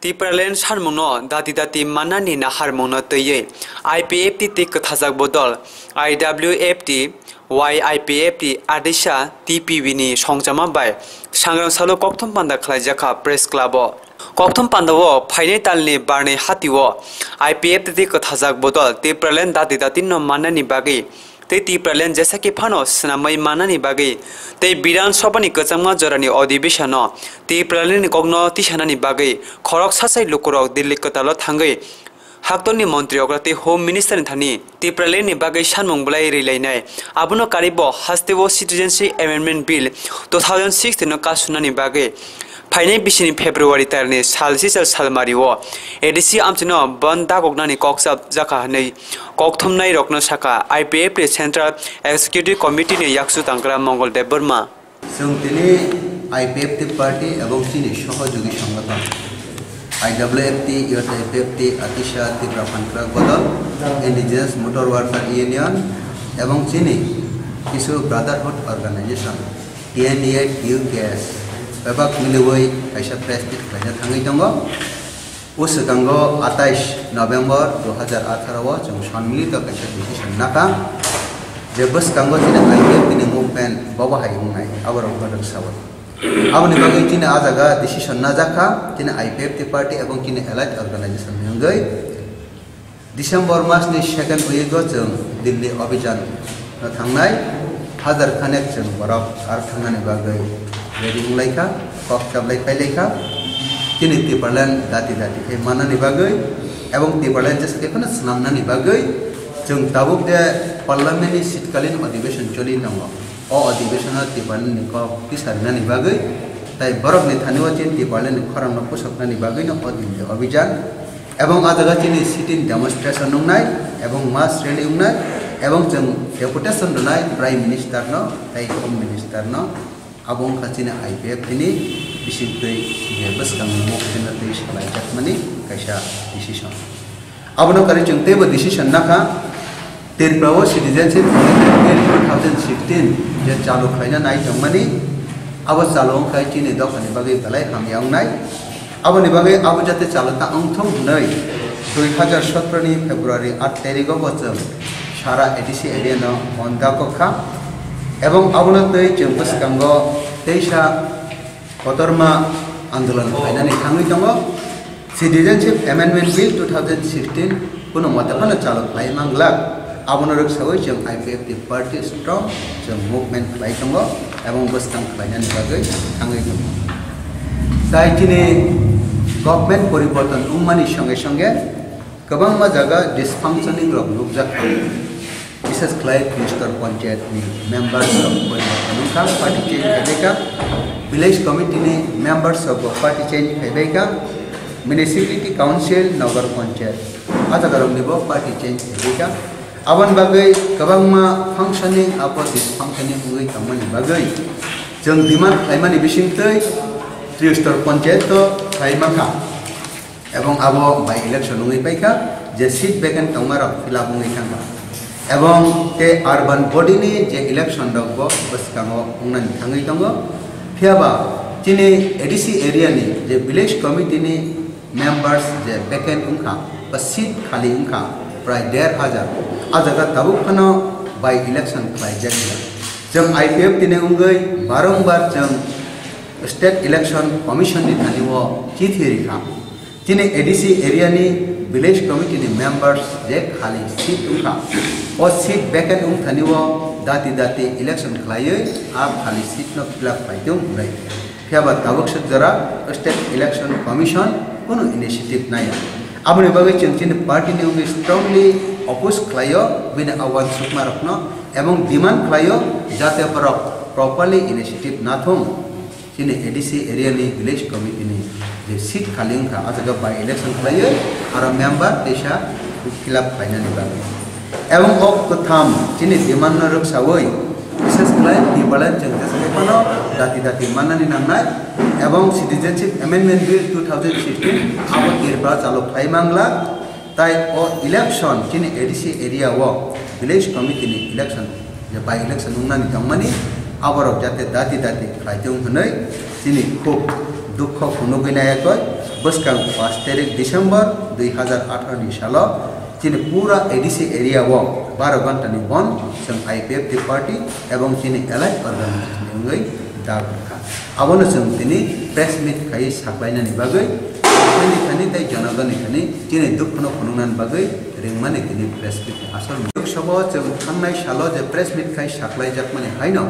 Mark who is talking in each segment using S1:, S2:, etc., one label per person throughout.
S1: Tipralen Sharmono, Dati Manani Naharmono Toye, IPFT Tik Tazak Bodol, IWFT, YIPFT, Adisha, TPVini, Shongchama Bai, Shangram Salo Koktum Panda Klajaka, Press Club. Koktum Pandawo, Pinetalni Barney Hatiwo, IPFT Tik Tazak Bodol, Tipralen Dati no Manani Bagi. Te Pralen जैसा कि फानोस नामई माननी बागे ते बिरान सपनी कचंगा जरानी अधिवेशन ते प्रलेन कग्न तिशानानी बागे खरक सासाई लोकरक दिल्ली कतालो थांगै हाक्तनि मन्त्री अग्रते होम मिनिस्टर थानी ते प्रलेन बागे सानमुं बलाई रिलायनाय आबुनो कारिबो हास्तेबो सिटिजेनशिप एमेंडमेंट बिल 2006 नो कासुनानी बागे फाइने बिसिनी फेब्रुवारी तारने सालसिसल सालमारिवो एडिसि आमचिनो बन्दा गगनानि कक्साब जाखा हनै कक्थमनाय रक्न साखा आईपीएफ सेंट्रल एक्जीक्यूटिव कमिटी ने याक्सु तांग्रा मंगलदेव बर्मा
S2: जों दिनै आईपीएफ पार्टी एवं चिनि सहयोगी संगठन आईडब्ल्यूएफटी यूएसआईपीएफटी आतिशा त्रिपुरा फानक्रा बदल इंडिजिनस मोटर वारफेयर यूनियन एवं चिनि किसु ब्रादरहुड organisation TNEA-UKS Babak Milewoi Kaisa Prestige Kaisa Thangai Dong Us Ganggo 28 November 2018 Jung Sanmili to Kaisa Decision Naka Jebus Ganggo Tina IPF Tini Movement Bawa Hayungai Our Order Sawat Abani Bagi Tina Azaga Decision Nazaka Tina IPF Party Abang Tina Allied Organization Yungai December Mas ni 2nd week Jung Delhi Abidjan Thangai Hazar Connect Jung Barab Arthangani Bagai Wedding Laika, Cocktail Laika, Kini Tipalan, Dati, Manani Bagay, Ebon Tipalan just given us Namani Bagay, Jung Tabuk de Parliament Sitkalin Motivation Jolly Namo, or Division of Tipalan Nikov, Pisarani Bagay, Tai Borok Nithanuachin, Tipalan, Koranopus of Nani Bagay, or the Obijan, Ebon Adagachin is sitting demonstration night, Ebon Mass Rally night, Ebon Deputation night, Prime Minister no, Tai Home Minister no. Abong Katina IPF ini bisitui bebas kami mungkin nanti sekolah jatmani kaisa decision. Abono kari cengte bo decision naka Tirprawo Citizenship Bill 2016 je चालू खाइना नाई जमनी अब चालू खाइ चिनी दखनि बागै गलाय हामियाव नाय अब नि बागै अब जाते चालता अंथम नै 2017 नि फेब्रुवारी 8 तारिखो बचम सारा एडिसि एरिया न बन्दा कखा एवं अबनतै जोंबस गंगो तेसा कतरमा आंदोलन फाइनानि थाङै दङ सिटिजेनशिप एमेंडमेंट बिल 2016 कुनो मतफाना चालु खाइमांगला अबनरक सबै जों आईपीएफ पार्टी स्ट्रंग जों मुभमेंट खाइ दङ एवं बस्तां फाइनानि बागै थाङै दङ दाइथिनि गभर्नमेंट परिवर्तन उम्मानि संगे संगे गोबां मा जागा डिसफंक्शनिंग रक नुजाखा Mrs. Clyde Minister Panchayat members of party change Hebeka, village committee members of party change Hebeka, municipality council Nagar Panchayat, Atagaram Nibo party change Hebeka, Avan Bagai, Kabangma functioning upon this functioning way Kamani Bagai, Jung Diman Kaimani Bishingtai, Tristor Panchayat, Kaimaka, Abong Abo by election Wipeka, just sit back and Tomara Filabungikanga. एवं ते urban body ने जे election दंगो बस Congo उन्नन थांगै दंगो फियाबा चिनि ADC area ने जे village committee ने members जे vacant उनका बस seat खाली उनका प्राय 1,500 आजगा ताबुक खनो बाय इलेक्शन खाय जागला जों आईपीएफ तिने उंगै बारंबार जों स्टेट इलेक्शन कमिशन नि थानिवो चिथिरिखा चिनि एडीसी एरिया नि विलेज कमिटी ने मेंबर्स जे खाली सीट उनका और सीट वैकेंट थानिवो दाती इलेक्शन खालायै आप खाली सीट न फिलअप फाइदों उरै फियाबा ताबुक जरा स्टेट इलेक्शन कमिशन कुनो इनिशिएटिव नाया आबनि बागै चिन पार्टी ने उंगे स्ट्रांगली अपोज खालायो बिना आवाज सुकमा रखनो एवं डिमांड खालायो जाते पर प्रॉपर्ली इनिशिएटिव नाथों चिनि एडीसी एरिया नि विलेज कमिटी नि जे सीट खाली उनका आजगा बाय इलेक्शन खालायै आरो मेंबर देशा फिलअप फाइनानि बागै एवं ऑफ कथाम चिनि डिमांड न रखसावै विशेष क्लाइंट दिबालन जंगते सकेपनो दाती माननानि नांनाय एवं सिटिजेनशिप एमेंडमेंट बिल 2016 आबो इरबा चालु फाइमांगला ताइ ओ इलेक्शन चिनि एडीसी एरिया वो विलेज कमिटी नि इलेक्शन जे बाय इलेक्शन उन्नानि तंगमानि आबरक जाते दाती खाइजों हनै चिनि खूब दुख खुनुगैनायकै बसकां 5 तारिख दिसंबर 2018 नि साल चिनि पूरा एडीसी एरिया वो 12 घंटा नि बन जों आईपीएफटी पार्टी एवं चिनि एलाइड अर्गानाइजेशन नि दाग आबोनो जों दिनै प्रेस मिट खाय साखलायनायनि बागै खानि ताय जनगणनि खानि दिनै दुखनो खुनुनान बागै रिंमानि दिनै प्रेस मिट आसल लोकसभा जों थांनाय साल जे प्रेस मिट खाय साखलायजाकमानि हायनो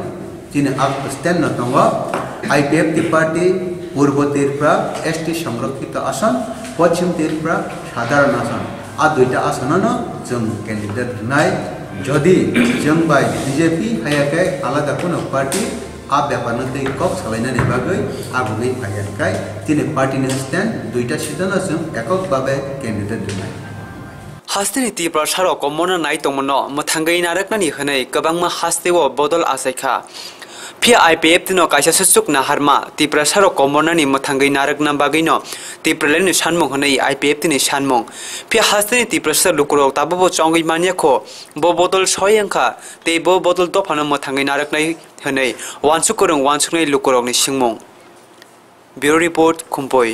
S2: दिनै आग स्टैंड न दङ आईपीएफटी पार्टी पूर्व तीर्प्रा एसटी संरक्षित आसन पश्चिम तीर्प्रा साधारण आसन आ दुईटा आसनानो जों कैंडिडेट नाय जदि जों बाय बीजेपी हायाखै आलादा कोनो पार्टी आ व्यापारनो दै कक सालायनायनि बागै आगुगै फायाखै दिनै पार्टीनि स्टैंड दुईटा सिटनो जों एकक भाबे कैंडिडेट नाय
S1: हास्तेनि तीब्र सारो कमना नाय तंमनो मथांगै नारकनानि हनै गोबांमा हास्तेव बदल आसायखा फिर आईपीएफ तिनो कायसा सुसुक नाहारमा तीब्र सारो कमनानि मथांगै नारकना बागैनो तीब्रलेनि सानमं हनै आईपीएफ तिनि सानमं फिर हास्तेनि तीब्र सार लुकुरो ताबो चंगै मानियाखो बो बदल सयंखा ते बो बदल तफानो मथांगै नारकनाय हनै वानसुकुरं वानसुकनै लुकुरंनि सिंमं ब्यूरो रिपोर्ट खुम्पई।